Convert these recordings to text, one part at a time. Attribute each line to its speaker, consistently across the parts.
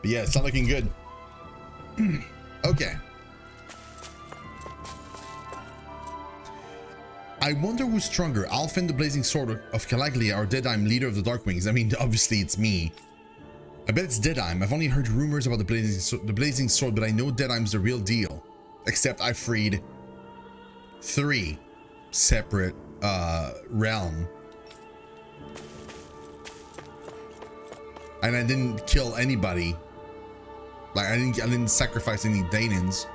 Speaker 1: But yeah, it's not looking good. Okay. I wonder who's stronger, Alphen, the Blazing Sword of Calaglia, or Deadime, leader of the Darkwings. I mean, obviously it's me. I bet it's Deadime. I've only heard rumors about the Blazing Sword, but I know Deadime's the real deal. Except I freed 3 separate realm. And I didn't kill anybody. Like I didn't sacrifice any Daemons.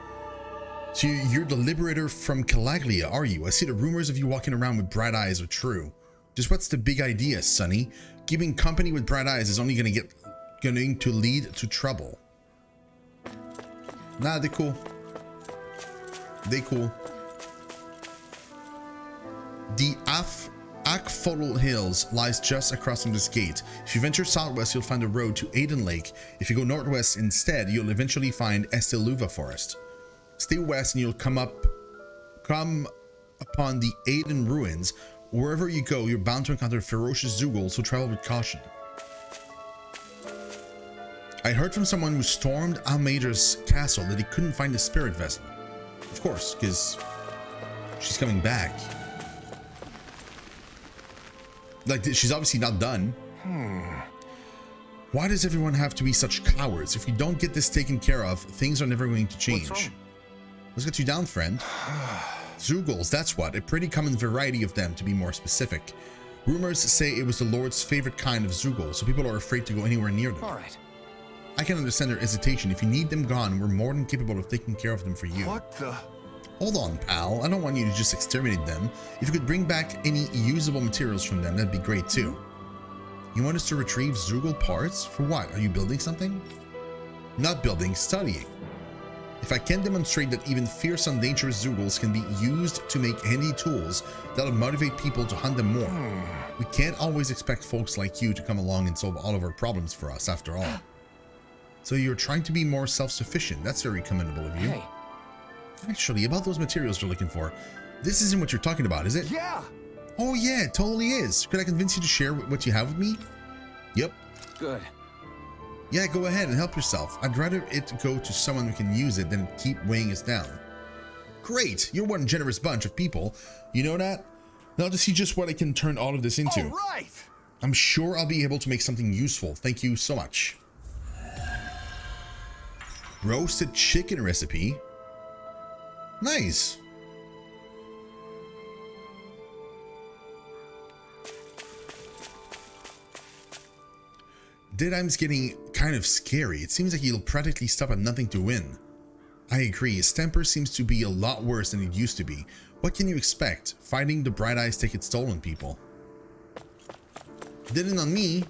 Speaker 1: So you're the liberator from Calaglia, are you? I see the rumors of you walking around with bright eyes are true. Just what's the big idea, Sonny? Keeping company with bright eyes is only going to lead to trouble. Nah, they cool. They cool. The Akfodel Hills lies just across from this gate. If you venture southwest, you'll find a road to Aiden Lake. If you go northwest instead, you'll eventually find Estiluva Forest. Stay west and you'll come upon the Aiden Ruins. Wherever you go, you're bound to encounter ferocious Zoogle, so travel with caution. I heard from someone who stormed Almeidra's castle that he couldn't find the spirit vessel. Of course, because she's coming back. Like, she's obviously not done. Why does everyone have to be such cowards? If we don't get this taken care of, things are never going to change. Let's get you down, friend. Zoogles, that's what. A pretty common variety of them, to be more specific. Rumors say it was the Lord's favorite kind of Zoogle, so people are afraid to go anywhere near them.
Speaker 2: All right.
Speaker 1: I can understand their hesitation. If you need them gone, we're more than capable of taking care of them for you.
Speaker 2: What the?
Speaker 1: Hold on, pal. I don't want you to just exterminate them. If you could bring back any usable materials from them, that'd be great too. You want us to retrieve Zoogle parts? For what? Are you building something? Not building, studying. If I can demonstrate that even fierce and dangerous Zoogles can be used to make handy tools, that'll motivate people to hunt them more. We can't always expect folks like you to come along and solve all of our problems for us, after all. So you're trying to be more self-sufficient. That's very commendable of you.
Speaker 2: Hey.
Speaker 1: Actually, about those materials you're looking for, this isn't what you're talking about, is it?
Speaker 2: Yeah.
Speaker 1: Oh yeah, it totally is. Could I convince you to share what you have with me? Yep.
Speaker 2: Good.
Speaker 1: Yeah, go ahead and help yourself. I'd rather it go to someone who can use it than keep weighing us down. Great, you're one generous bunch of people. You know that? Now to see just what I can turn all of this into.
Speaker 2: All right.
Speaker 1: I'm sure I'll be able to make something useful. Thank you so much. Roasted chicken recipe. Nice. Deadime's getting kind of scary. It seems like he'll practically stop at nothing to win. I agree, his temper seems to be a lot worse than it used to be. What can you expect? Fighting the Bright Eyes take its toll on people. Didn't on me.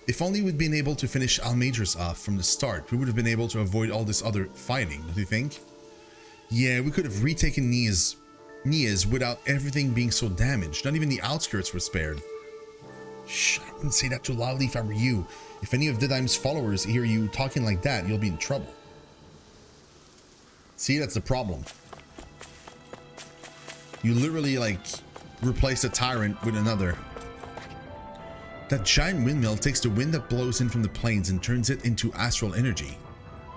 Speaker 1: If only we'd been able to finish Almeidra's off from the start, we would have been able to avoid all this other fighting, don't you think? Yeah, we could have retaken Nia's without everything being so damaged. Not even the outskirts were spared. Shh, I wouldn't say that too loudly if I were you. If any of Deadime's followers hear you talking like that, you'll be in trouble. See, that's the problem. You literally, like, replace a tyrant with another. That giant windmill takes the wind that blows in from the plains and turns it into astral energy.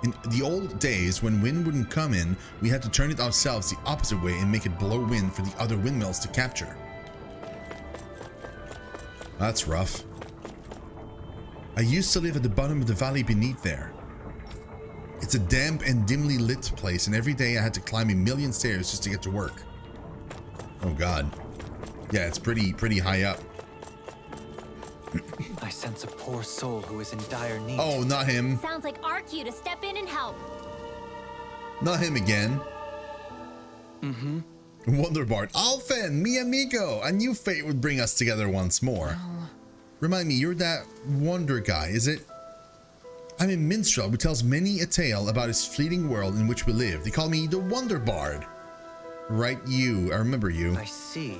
Speaker 1: In the old days, when wind wouldn't come in, we had to turn it ourselves the opposite way and make it blow wind for the other windmills to capture. That's rough. I used to live at the bottom of the valley beneath there. It's a damp and dimly lit place, and every day I had to climb a million stairs just to get to work. Oh god. Yeah, it's pretty high up.
Speaker 2: I sense a poor soul who is in dire need.
Speaker 1: Oh, not him.
Speaker 3: Sounds like our cue to step in and help.
Speaker 1: Not him again.
Speaker 2: Mm-hmm.
Speaker 1: Wonderbard. Alphen, mi amigo. A new fate would bring us together once more. Remind me, you're that wonder guy, is it? I'm a minstrel who tells many a tale about his fleeting world in which we live. They call me the Wonderbard. Right, you. I remember you.
Speaker 2: I see.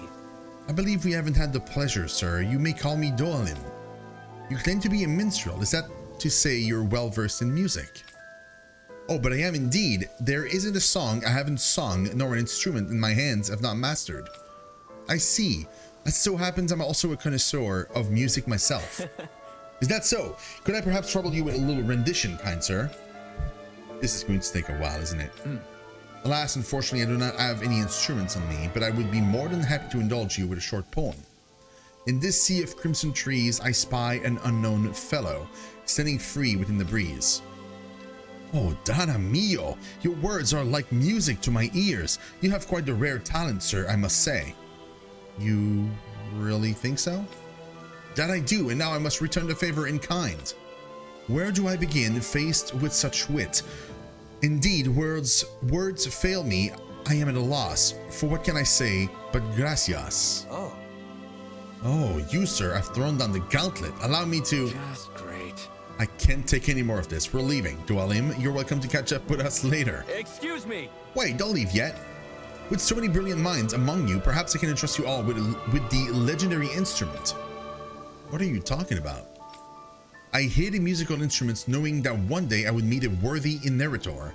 Speaker 1: I believe we haven't had the pleasure, sir. You may call me Dolan. You claim to be a minstrel. Is that to say you're well versed in music? Oh, but I am indeed. There isn't a song I haven't sung, nor an instrument in my hands I've not mastered. I see. It so happens I'm also a connoisseur of music myself. Is that so? Could I perhaps trouble you with a little rendition, kind sir? This is going to take a while, isn't it? Alas, unfortunately, I do not have any instruments on me, but I would be more than happy to indulge you with a short poem. In this sea of crimson trees, I spy an unknown fellow, standing free within the breeze. Oh, Donna mio, your words are like music to my ears. You have quite a rare talent, sir, I must say. You really think so? That I do, and now I must return the favor in kind. Where do I begin, faced with such wit? Indeed, words fail me. I am at a loss. For what can I say but gracias? Oh, you, sir, have thrown down the gauntlet. Allow me to...
Speaker 2: Just great.
Speaker 1: I can't take any more of this. We're leaving. Dualim, you're welcome to catch up with us later.
Speaker 2: Excuse me.
Speaker 1: Wait, don't leave yet. With so many brilliant minds among you, perhaps I can entrust you all with the legendary instrument. What are you talking about? I hated musical instruments, knowing that one day I would meet a worthy inheritor.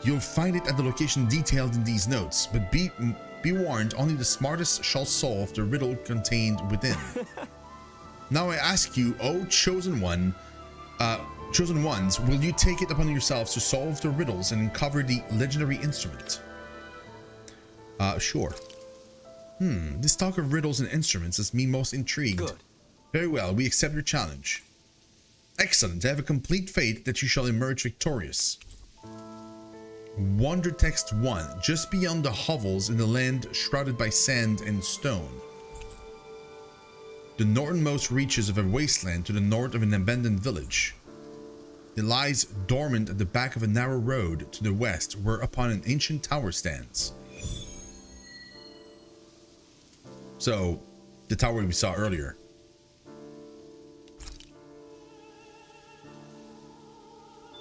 Speaker 1: You'll find it at the location detailed in these notes, but be warned, only the smartest shall solve the riddle contained within. Now I ask you, O chosen ones, will you take it upon yourselves to solve the riddles and uncover the legendary instrument? Sure. This talk of riddles and instruments has me most intrigued.
Speaker 2: Good.
Speaker 1: Very well, we accept your challenge. Excellent, I have a complete faith that you shall emerge victorious. Wonder Text 1, just beyond the hovels in the land shrouded by sand and stone. The northernmost reaches of a wasteland to the north of an abandoned village. It lies dormant at the back of a narrow road to the west, whereupon an ancient tower stands. So, the tower we saw earlier.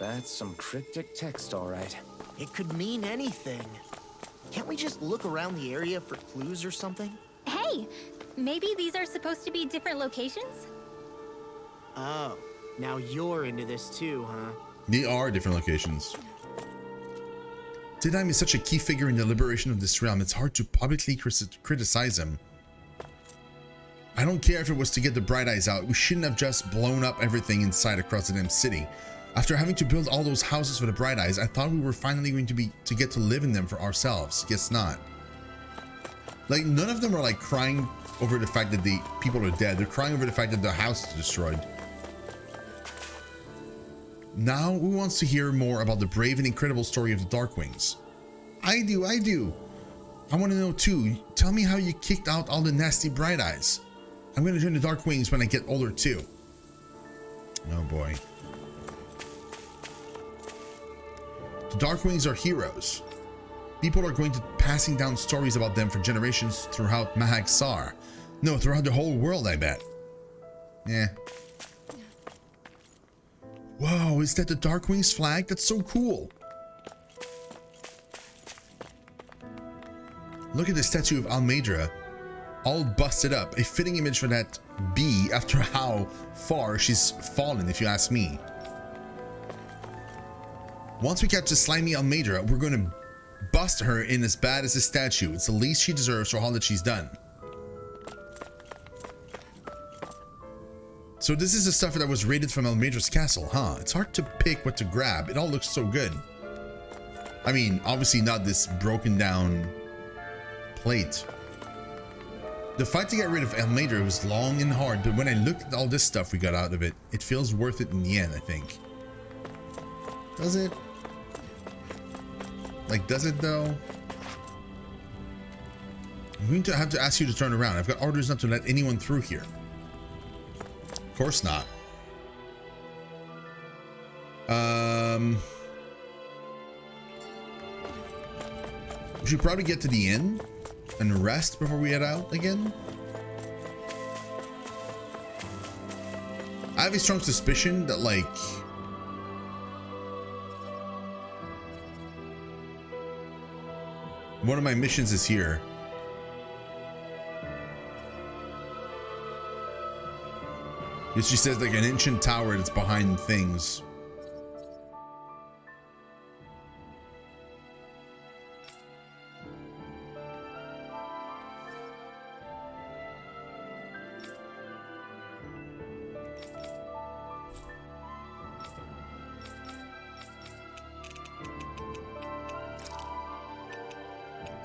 Speaker 4: That's some cryptic text, all right.
Speaker 5: It could mean anything. Can't we just look around the area for clues or something?
Speaker 3: Hey, maybe these are supposed to be different locations?
Speaker 5: Oh, now you're into this too, huh?
Speaker 1: They are different locations. Tidheim is such a key figure in the liberation of this realm, it's hard to publicly criticize him. I don't care if it was to get the Bright Eyes out, we shouldn't have just blown up everything inside across the damn city. After having to build all those houses for the Bright Eyes, I thought we were finally going to get to live in them for ourselves. Guess not. Like, none of them are like crying over the fact that the people are dead. They're crying over the fact that the house is destroyed. Now, who wants to hear more about the brave and incredible story of the Darkwings? I do. I want to know too. Tell me how you kicked out all the nasty Bright Eyes. I'm going to join the Darkwings when I get older too. Oh boy. The Darkwings are heroes. People are going to passing down stories about them for generations throughout Mahag Sar. No, throughout the whole world, I bet. Yeah. Whoa, is that the Darkwings flag? That's so cool. Look at the statue of Almeidra, all busted up. A fitting image for that bee after how far she's fallen, if you ask me. Once we catch the slimy Almeidra, we're going to bust her in as bad as the statue. It's the least she deserves for all that she's done. So this is the stuff that was raided from Almeidra's castle, huh? It's hard to pick what to grab. It all looks so good. I mean, obviously not this broken down plate. The fight to get rid of Almeidra was long and hard, but when I looked at all this stuff we got out of it, it feels worth it in the end, I think. Does it? Like, does it though? I'm going to have to ask you to turn around. I've got orders not to let anyone through here. Of course not. We should probably get to the inn and rest before we head out again. I have a strong suspicion that, like, one of my missions is here. She says like an ancient tower that's behind things.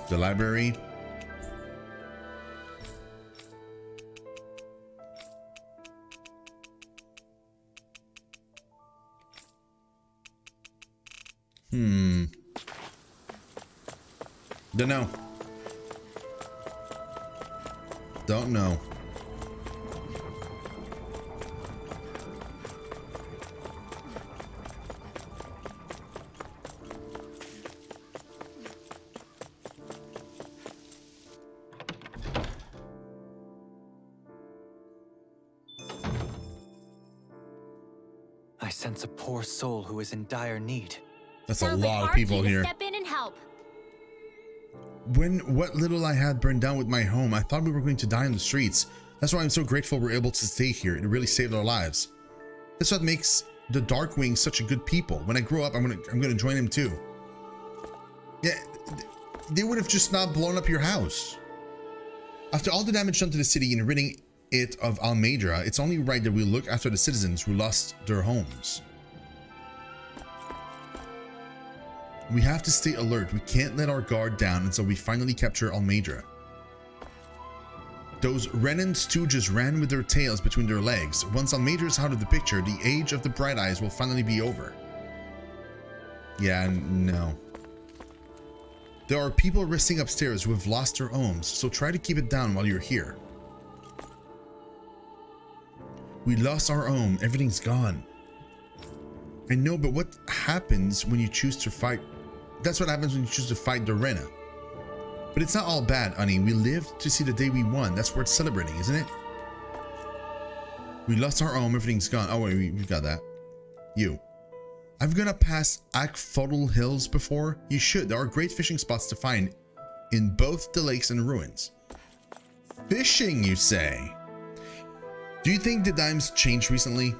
Speaker 1: The library. Don't know. Don't know.
Speaker 2: I sense a poor soul who is in dire need.
Speaker 1: That's
Speaker 3: Sounds
Speaker 1: a
Speaker 3: like
Speaker 1: lot of
Speaker 3: our
Speaker 1: people
Speaker 3: key to
Speaker 1: here.
Speaker 3: Step in and help.
Speaker 1: When what little I had burned down with my home, I thought we were going to die on the streets. That's why I'm so grateful we're able to stay here. It really saved our lives. That's what makes the Darkwing such a good people. When I grow up, I'm gonna join him too. Yeah, they would have just not blown up your house. After all the damage done to the city in ridding it of Almeidra, it's only right that we look after the citizens who lost their homes. We have to stay alert. We can't let our guard down until we finally capture Almeidra. Those Renan stooges ran with their tails between their legs. Once Almeidra's out of the picture, the age of the Bright Eyes will finally be over. Yeah, no. There are people resting upstairs who have lost their homes, so try to keep it down while you're here. We lost our home. Everything's gone. I know, but what happens when you choose to fight? That's what happens when you choose to fight the Rena. But it's not all bad, honey. We lived to see the day we won. That's worth celebrating, isn't it? We lost our home. Everything's gone. Oh, wait, we got that. You. I've gone up past Akfodl Hills before. You should. There are great fishing spots to find in both the lakes and ruins. Fishing, you say? Do you think the dime's changed recently?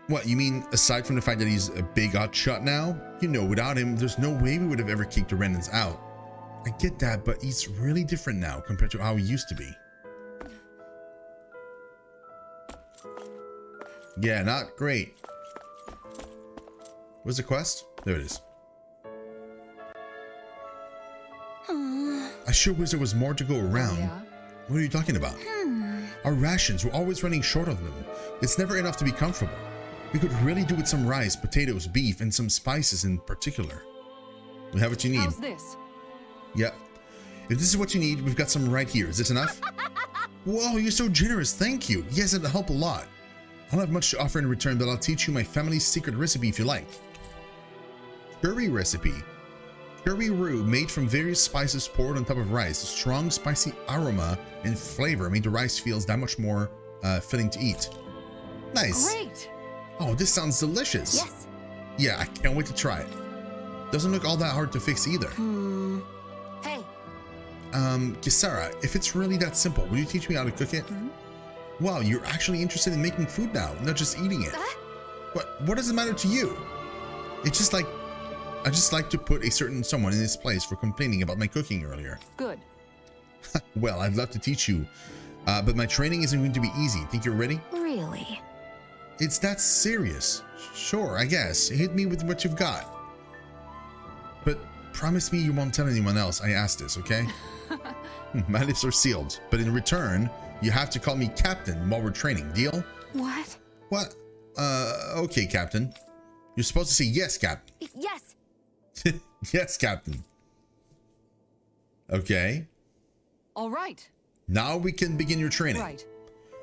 Speaker 1: What, you mean aside from the fact that he's a big hotshot now? You know, without him, there's no way we would have ever kicked the Renans out. I get that, but he's really different now compared to how he used to be. Yeah, not great. Where's the quest? There it is. I sure wish there was more to go around.
Speaker 6: Yeah.
Speaker 1: What are you talking about? Our rations, we're always running short of them. It's never enough to be comfortable. We could really do with some rice, potatoes, beef, and some spices in particular. We have what you need.
Speaker 6: How's this?
Speaker 1: Yep. If this is what you need, we've got some right here. Is this enough? Whoa, you're so generous. Thank you. Yes, it'll help a lot. I don't have much to offer in return, but I'll teach you my family's secret recipe if you like. Curry recipe. Curry roux made from various spices poured on top of rice. A strong, spicy aroma and flavor made the rice feels that much more filling to eat. Nice.
Speaker 6: Great.
Speaker 1: Oh, this sounds delicious.
Speaker 3: Yes.
Speaker 1: Yeah, I can't wait to try it. Doesn't look all that hard to fix either.
Speaker 3: Hey.
Speaker 1: Kisara, if it's really that simple, will you teach me how to cook it? Wow, you're actually interested in making food now, not just eating it. What does it matter to you? It's just like, I just like to put a certain someone in his place for complaining about my cooking earlier.
Speaker 6: Good.
Speaker 1: Well, I'd love to teach you, but my training isn't going to be easy. Think you're ready?
Speaker 3: Really?
Speaker 1: It's that serious. Sure, I guess. Hit me with what you've got. But promise me you won't tell anyone else I asked this, okay? My lips are sealed, but in return, you have to call me Captain while we're training. Deal?
Speaker 3: What?
Speaker 1: What? Okay, Captain. You're supposed to say yes, Captain.
Speaker 3: Yes.
Speaker 1: Yes, Captain. Okay.
Speaker 6: All right.
Speaker 1: Now we can begin your training.
Speaker 6: Right.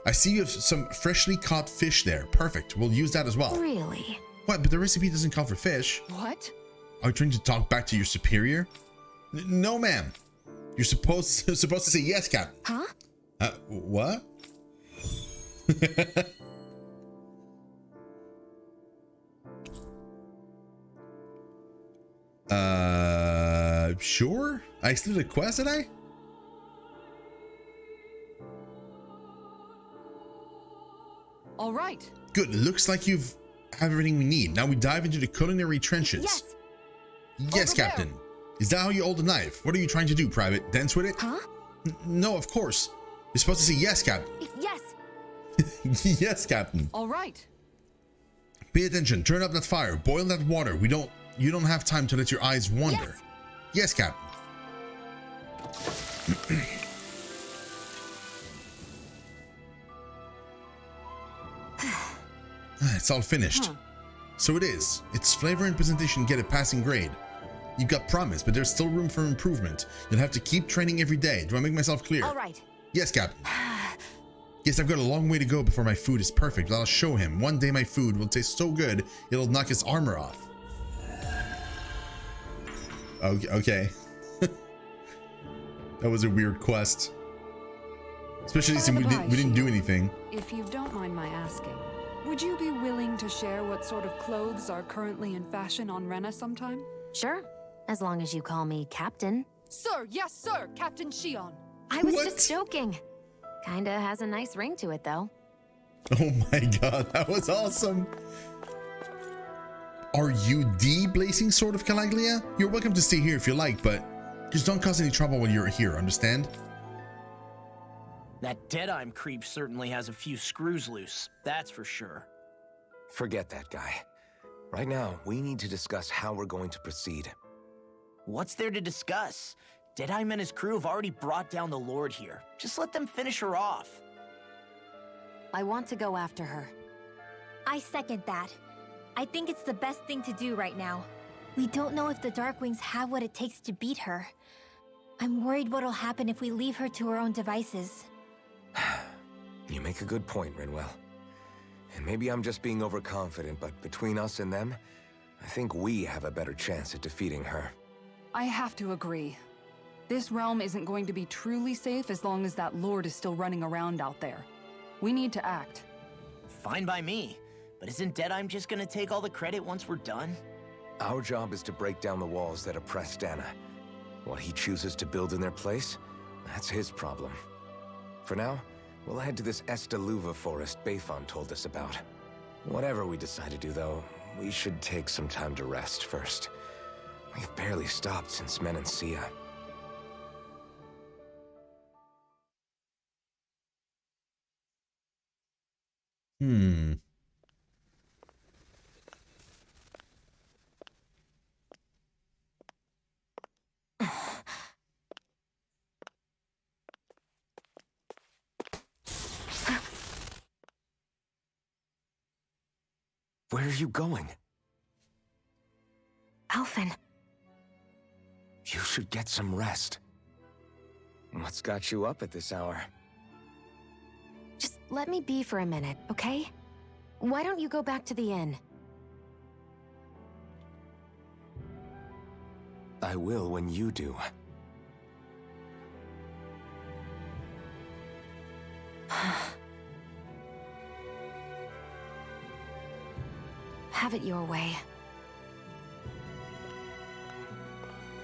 Speaker 1: I see you have some freshly caught fish there. Perfect. We'll use that as well.
Speaker 3: Really?
Speaker 1: What? But the recipe doesn't call for fish.
Speaker 6: What?
Speaker 1: Are you trying to talk back to your superior? No, ma'am. You're supposed to say yes, Captain.
Speaker 3: Huh?
Speaker 1: What? Sure? I accepted a quest, did I?
Speaker 6: All right.
Speaker 1: Good. It looks like you've have everything we need. Now we dive into the culinary trenches.
Speaker 3: Yes.
Speaker 1: Yes,
Speaker 6: Over there.
Speaker 1: Captain. Is that how you hold a knife? What are you trying to do, Private? Dance with it?
Speaker 3: Huh?
Speaker 1: No, of course. You're supposed to say yes, Captain.
Speaker 3: Yes.
Speaker 1: Yes, Captain.
Speaker 6: All right.
Speaker 1: Pay attention. Turn up that fire. Boil that water. You don't have time to let your eyes wander.
Speaker 3: Yes.
Speaker 1: Yes, Captain. It's all finished.
Speaker 6: Huh.
Speaker 1: So it is. Its flavor and presentation get a passing grade. You got promise, but there's still room for improvement. You'll have to keep training every day. Do I make myself clear?
Speaker 3: All right.
Speaker 1: Yes, Captain. Yes, I've got a long way to go before my food is perfect, but I'll show him. One day my food will taste so good, it'll knock his armor off. Okay. That was a weird quest. Especially since we didn't do anything.
Speaker 6: If you don't mind my asking, would you be willing to share what sort of clothes are currently in fashion on Rena sometime?
Speaker 7: Sure, as long as you call me Captain.
Speaker 6: Sir, yes, sir, Captain Shion.
Speaker 7: I was
Speaker 1: What?
Speaker 7: just joking. Kinda has a nice ring to it, though.
Speaker 1: Oh my god, that was awesome. Are you the blazing sword of Calaglia? You're welcome to stay here if you like, but just don't cause any trouble when you're here, understand?
Speaker 5: That Deadeye creep certainly has a few screws loose, that's for sure.
Speaker 4: Forget that guy. Right now, we need to discuss how we're going to proceed.
Speaker 5: What's there to discuss? Deadeye and his crew have already brought down the Lord here. Just let them finish her off.
Speaker 7: I want to go after her.
Speaker 3: I second that. I think it's the best thing to do right now. We don't know if the Darkwings have what it takes to beat her. I'm worried what'll happen if we leave her to her own devices.
Speaker 4: You make a good point, Rinwell. And maybe I'm just being overconfident, but between us and them, I think we have a better chance at defeating her.
Speaker 6: I have to agree. This realm isn't going to be truly safe as long as that Lord is still running around out there. We need to act.
Speaker 5: Fine by me. But isn't Deadeye just gonna take all the credit once we're done?
Speaker 4: Our job is to break down the walls that oppress Dana. What he chooses to build in their place, that's his problem. For now, we'll head to this Estaluva forest Bayfon told us about. Whatever we decide to do, though, we should take some time to rest first. We've barely stopped since Menancia. Where are you going?
Speaker 7: Alphen,
Speaker 4: You should get some rest. What's got you up at this hour?
Speaker 7: just let me be for a minute, okay? Why don't you go back to the inn?
Speaker 4: I will when you do.
Speaker 7: Have it your way.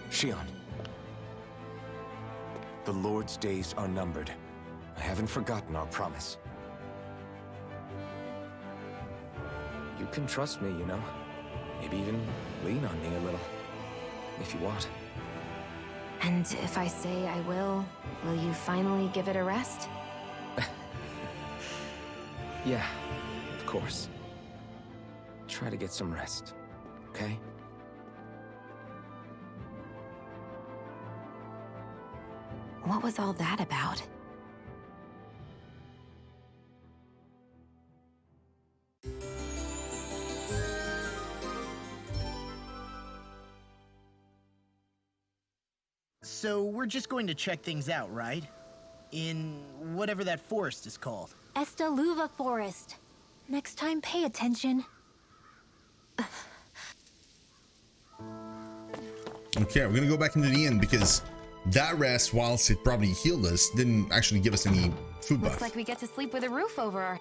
Speaker 4: Shion. The Lord's days are numbered. I haven't forgotten our promise. You can trust me, you know. Maybe even lean on me a little. If you want.
Speaker 7: And if I say I will you finally give it a rest?
Speaker 4: Yeah, of course. Try to get some rest, okay?
Speaker 7: What was all that about?
Speaker 5: So we're just going to check things out, right? In whatever that forest is called.
Speaker 3: Estaluva Forest. Next time, pay attention.
Speaker 1: Okay, we're gonna go back into the inn because that rest, whilst it probably healed us, didn't actually give us any food buff.
Speaker 7: Looks like we get to sleep with a roof over our...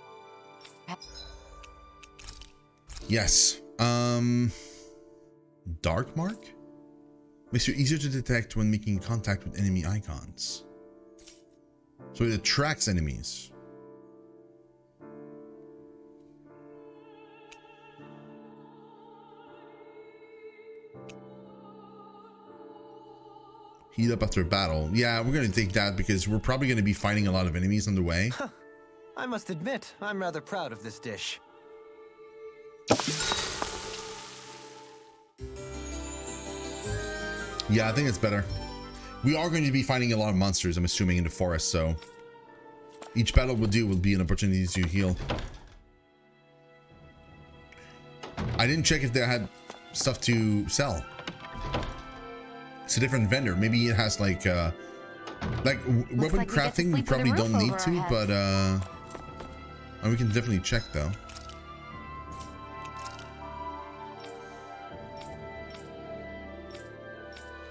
Speaker 1: Yes. Dark mark? Makes it easier to detect when making contact with enemy icons. So it attracts enemies. Heat up after battle. Yeah, we're gonna take that because we're probably gonna be fighting a lot of enemies on the way.
Speaker 2: I must admit, I'm rather proud of this dish.
Speaker 1: Yeah, I think it's better. We are going to be fighting a lot of monsters, I'm assuming, in the forest, so each battle we'll do will be an opportunity to heal. I didn't check if they had stuff to sell. It's a different vendor. Maybe it has like weapon crafting. We probably don't need to, but we can definitely check though.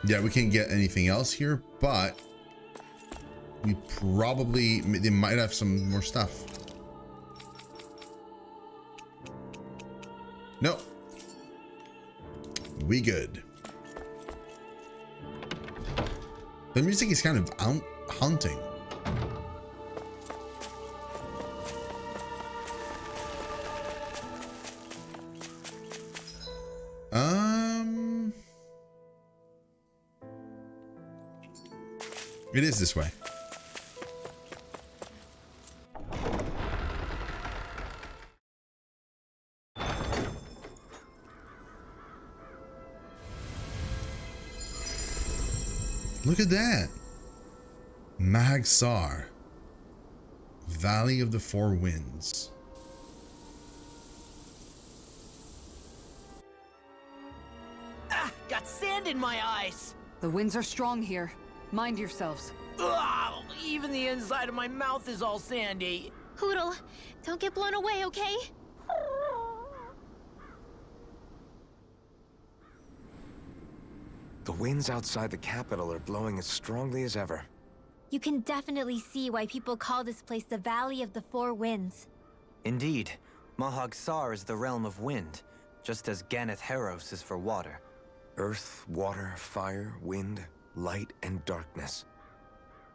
Speaker 1: Yeah, we can't get anything else here, but we probably, they might have some more stuff. No, we good. The music is kind of haunting. It is this way. Look at that. Magsar, Valley of the Four Winds.
Speaker 5: Ah, got sand in my eyes.
Speaker 6: The winds are strong here. Mind yourselves.
Speaker 5: Ugh, even the inside of my mouth is all sandy.
Speaker 3: Hootle, don't get blown away, okay?
Speaker 4: The winds outside the capital are blowing as strongly as ever.
Speaker 3: You can definitely see why people call this place the Valley of the Four Winds.
Speaker 2: Indeed, Mahagsar is the realm of wind, just as Ganeth Heros is for water.
Speaker 4: Earth, water, fire, wind, light, and darkness.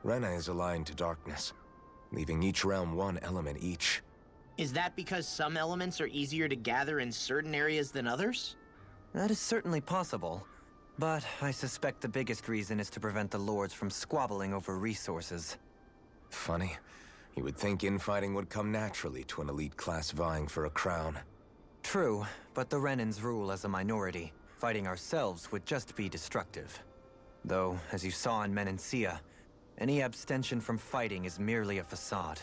Speaker 4: Rena is aligned to darkness, leaving each realm one element each.
Speaker 5: Is that because some elements are easier to gather in certain areas than others?
Speaker 2: That is certainly possible, but I suspect the biggest reason is to prevent the lords from squabbling over resources.
Speaker 4: Funny. You would think infighting would come naturally to an elite class vying for a crown.
Speaker 2: True, but the Renans rule as a minority. Fighting ourselves would just be destructive. Though, as you saw in Menancia, any abstention from fighting is merely a facade.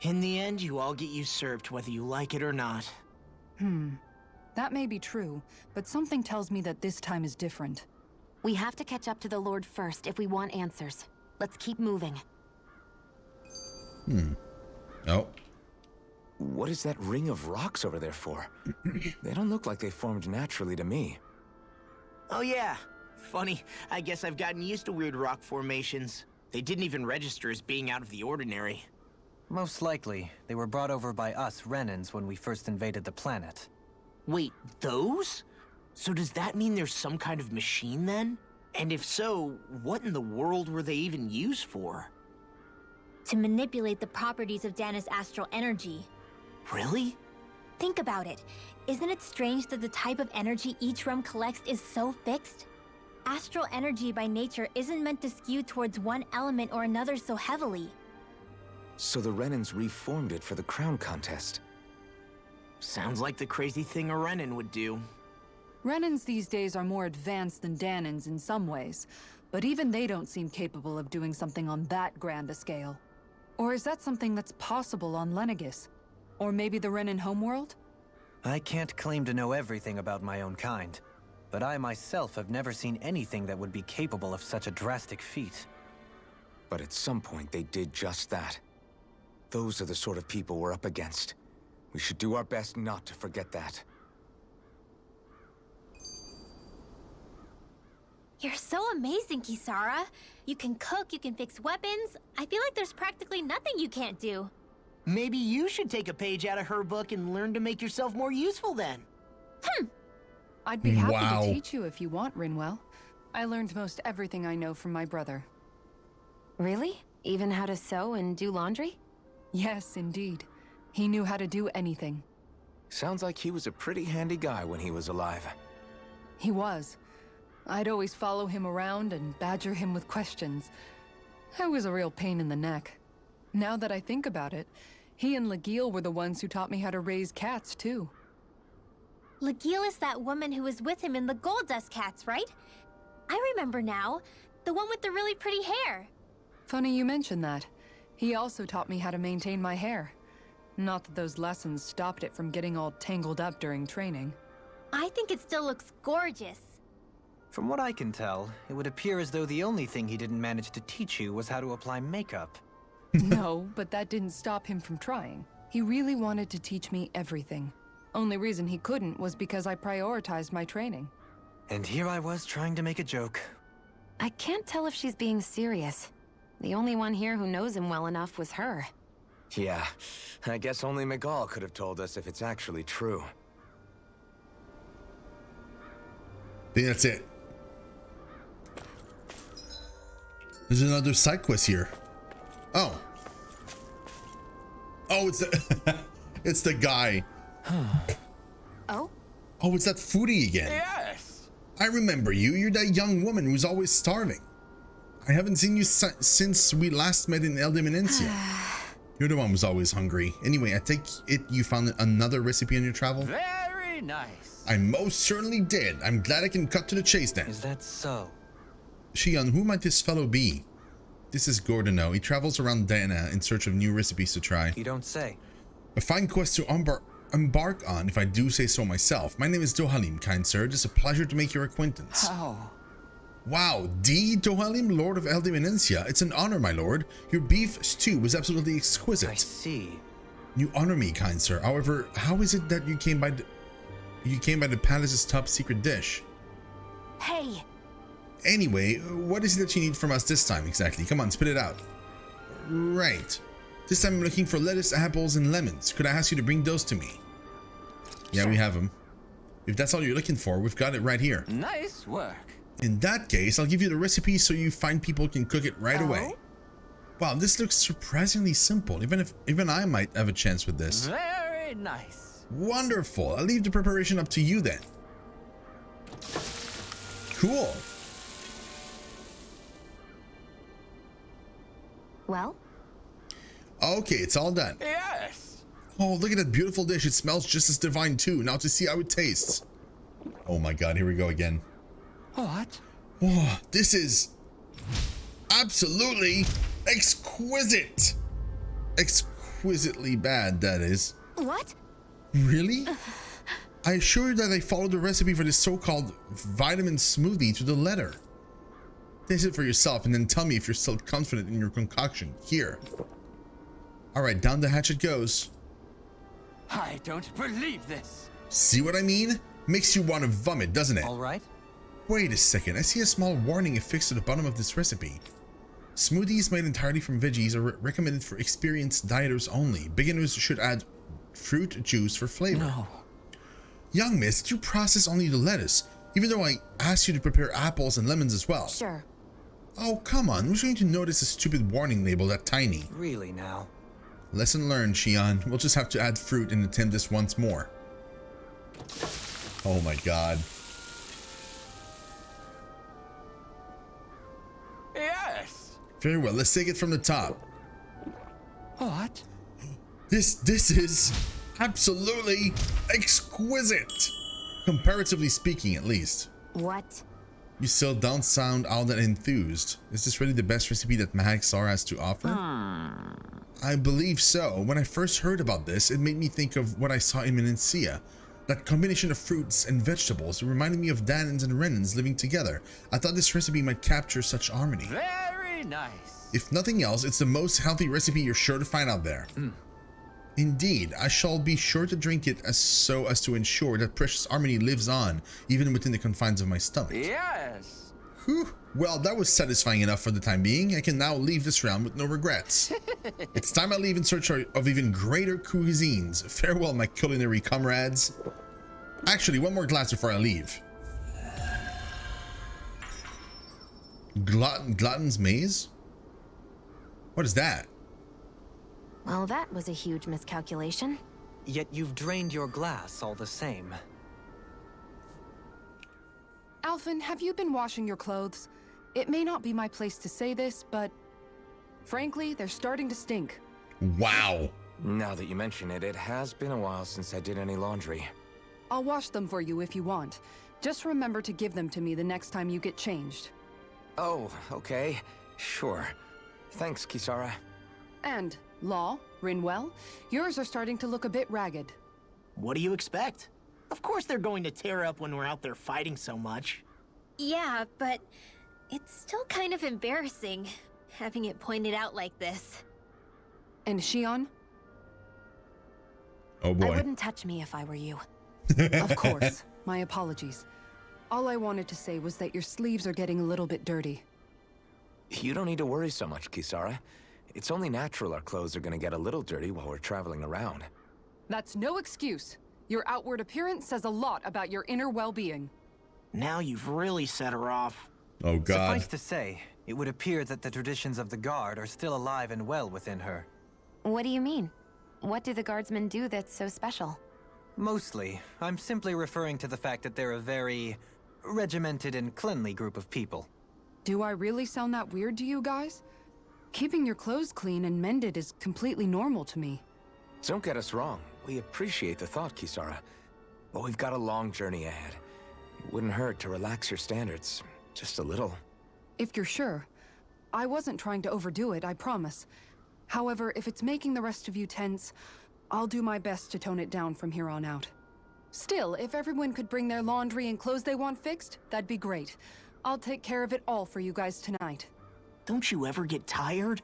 Speaker 5: In the end, you all get usurped whether you like it or not.
Speaker 6: That may be true, but something tells me that this time is different.
Speaker 7: We have to catch up to the Lord first if we want answers. Let's keep moving.
Speaker 1: Oh.
Speaker 4: What is that ring of rocks over there for? They don't look like they formed naturally to me.
Speaker 5: Oh yeah. Funny, I guess I've gotten used to weird rock formations. They didn't even register as being out of the ordinary.
Speaker 2: Most likely, they were brought over by us Renans when we first invaded the planet.
Speaker 5: Wait, those? So does that mean there's some kind of machine then? And if so, what in the world were they even used for?
Speaker 3: To manipulate the properties of Dana's astral energy.
Speaker 5: Really?
Speaker 3: Think about it. Isn't it strange that the type of energy each realm collects is so fixed? Astral energy by nature isn't meant to skew towards one element or another so heavily.
Speaker 4: So the Renans reformed it for the crown contest.
Speaker 5: Sounds like the crazy thing a Renan would do.
Speaker 6: Renans these days are more advanced than Danans in some ways, but even they don't seem capable of doing something on that grand a scale. Or is that something that's possible on Lenegis? Or maybe the Renan homeworld?
Speaker 2: I can't claim to know everything about my own kind, but I myself have never seen anything that would be capable of such a drastic feat.
Speaker 4: But at some point they did just that. Those are the sort of people we're up against. We should do our best not to forget that.
Speaker 3: You're so amazing, Kisara. You can cook, you can fix weapons. I feel like there's practically nothing you can't do.
Speaker 5: Maybe you should take a page out of her book and learn to make yourself more useful then.
Speaker 6: I'd be happy
Speaker 1: Wow.
Speaker 6: to teach you if you want, Rinwell. I learned most everything I know from my brother.
Speaker 7: Really? Even how to sew and do laundry?
Speaker 6: Yes, indeed. He knew how to do anything.
Speaker 4: Sounds like he was a pretty handy guy when he was alive.
Speaker 6: He was. I'd always follow him around and badger him with questions. I was a real pain in the neck. Now that I think about it, he and Legil were the ones who taught me how to raise cats, too.
Speaker 3: Legil is that woman who was with him in the Gold Dust Cats, right? I remember now. The one with the really pretty hair.
Speaker 6: Funny you mention that. He also taught me how to maintain my hair. Not that those lessons stopped it from getting all tangled up during training.
Speaker 3: I think it still looks gorgeous.
Speaker 2: From what I can tell, it would appear as though the only thing he didn't manage to teach you was how to apply makeup.
Speaker 6: No, but that didn't stop him from trying. He really wanted to teach me everything. Only reason he couldn't was because I prioritized my training.
Speaker 2: And here I was trying to make a joke.
Speaker 7: I can't tell if she's being serious. The only one here who knows him well enough was her.
Speaker 4: Yeah, I guess only Miguel could have told us if it's actually true.
Speaker 1: I think that's it. There's another side quest here. Oh. Oh, it's the it's the guy.
Speaker 7: Oh?
Speaker 1: Oh, it's that foodie again.
Speaker 5: Yes!
Speaker 1: I remember you. You're that young woman who's always starving. I haven't seen you since we last met in Eldimenencia. You're the one who's always hungry. Anyway, I take it you found another recipe on your travel?
Speaker 5: Very nice.
Speaker 1: I most certainly did. I'm glad I can cut to the chase then.
Speaker 2: Is that so?
Speaker 1: Shion, who might this fellow be? This is Gordano. He travels around Dana in search of new recipes to try.
Speaker 2: You don't say.
Speaker 1: A fine quest to embark on, if I do say so myself. My name is Dohalim, kind sir. It is a pleasure to make your acquaintance.
Speaker 5: How?
Speaker 1: Wow, D. Dohalim, Lord of Eldimenencia. It's an honor, my lord. Your beef stew was absolutely exquisite.
Speaker 2: I see.
Speaker 1: You honor me, kind sir. However, how is it that you came by the palace's top secret dish?
Speaker 7: Hey!
Speaker 1: Anyway, what is it that you need from us this time exactly? Come on, spit it out. Right. This time I'm looking for lettuce, apples, and lemons. Could I ask you to bring those to me? Yeah,
Speaker 5: Sure.
Speaker 1: we have them. If that's all you're looking for, we've got it right here.
Speaker 5: Nice work.
Speaker 1: In that case, I'll give you the recipe so you fine people can cook it right away. Wow, this looks surprisingly simple. Even I might have a chance with this.
Speaker 5: Very nice.
Speaker 1: Wonderful. I'll leave the preparation up to you then. Cool.
Speaker 7: Well?
Speaker 1: Okay, it's all done.
Speaker 5: Yes!
Speaker 1: Oh, look at that beautiful dish. It smells just as divine too. Now to see how it tastes. Oh my god, here we go again.
Speaker 5: What?
Speaker 1: Oh, this is absolutely exquisite. Exquisitely bad, that is.
Speaker 7: What?
Speaker 1: Really? I assure you that I followed the recipe for this so-called vitamin smoothie to the letter. Taste it for yourself and then tell me if you're still confident in your concoction. Here. Alright, down the hatch it goes.
Speaker 5: I don't believe this.
Speaker 1: See what I mean? Makes you want to vomit, doesn't it?
Speaker 2: All right.
Speaker 1: Wait a second, I see a small warning affixed to the bottom of this recipe. Smoothies made entirely from veggies are recommended for experienced dieters only. Beginners should add fruit juice for flavor.
Speaker 5: No.
Speaker 1: Young miss, did you process only the lettuce? Even though I asked you to prepare apples and lemons as well.
Speaker 7: Sure.
Speaker 1: Oh, come on, who's going to notice a stupid warning label that tiny?
Speaker 2: Really now.
Speaker 1: Lesson learned, Shion. We'll just have to add fruit and attempt this once more. Oh my god.
Speaker 5: Yes!
Speaker 1: Very well, let's take it from the top.
Speaker 5: What?
Speaker 1: This is absolutely exquisite. Comparatively speaking, at least.
Speaker 7: What?
Speaker 1: You still don't sound all that enthused. Is this really the best recipe that Mahagsar has to offer? I believe so. When I first heard about this, it made me think of what I saw in Menencia. That combination of fruits and vegetables reminded me of Danans and Renans living together. I thought this recipe might capture such harmony.
Speaker 5: Very nice.
Speaker 1: If nothing else, it's the most healthy recipe you're sure to find out there. Indeed, I shall be sure to drink it so as to ensure that precious harmony lives on, even within the confines of my stomach.
Speaker 5: Yes.
Speaker 1: Whew. Well, that was satisfying enough for the time being. I can now leave this realm with no regrets. It's time I leave in search of even greater cuisines. Farewell, my culinary comrades. Actually, one more glass before I leave. Glutton's Maze? What is that?
Speaker 7: Well, that was a huge miscalculation.
Speaker 2: Yet you've drained your glass all the same.
Speaker 6: Alphen, have you been washing your clothes? It may not be my place to say this, but frankly, they're starting to stink.
Speaker 1: Wow.
Speaker 4: Now that you mention it, it has been a while since I did any laundry.
Speaker 6: I'll wash them for you if you want. Just remember to give them to me the next time you get changed.
Speaker 4: Oh, okay. Sure. Thanks, Kisara.
Speaker 6: And, Law, Rinwell, yours are starting to look a bit ragged.
Speaker 5: What do you expect? Of course they're going to tear up when we're out there fighting so much.
Speaker 3: Yeah, but it's still kind of embarrassing, having it pointed out like this.
Speaker 6: And Shion?
Speaker 1: Oh
Speaker 7: I
Speaker 1: boy.
Speaker 7: wouldn't touch me if I were you.
Speaker 6: Of course. My apologies. All I wanted to say was that your sleeves are getting a little bit dirty.
Speaker 4: You don't need to worry so much, Kisara. It's only natural our clothes are gonna get a little dirty while we're traveling around.
Speaker 6: That's no excuse. Your outward appearance says a lot about your inner well-being.
Speaker 5: Now you've really set her off.
Speaker 1: Oh god.
Speaker 2: Suffice to say, it would appear that the traditions of the Guard are still alive and well within her.
Speaker 7: What do you mean? What do the guardsmen do that's so special?
Speaker 2: Mostly, I'm simply referring to the fact that they're a very regimented and cleanly group of people.
Speaker 6: Do I really sound that weird to you guys? Keeping your clothes clean and mended is completely normal to me.
Speaker 4: Don't get us wrong. We appreciate the thought, Kisara. But we've got a long journey ahead. It wouldn't hurt to relax your standards. Just a little.
Speaker 6: If you're sure. I wasn't trying to overdo it, I promise. However, if it's making the rest of you tense, I'll do my best to tone it down from here on out. Still, if everyone could bring their laundry and clothes they want fixed, that'd be great. I'll take care of it all for you guys tonight.
Speaker 5: Don't you ever get tired?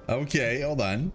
Speaker 1: Okay, hold on.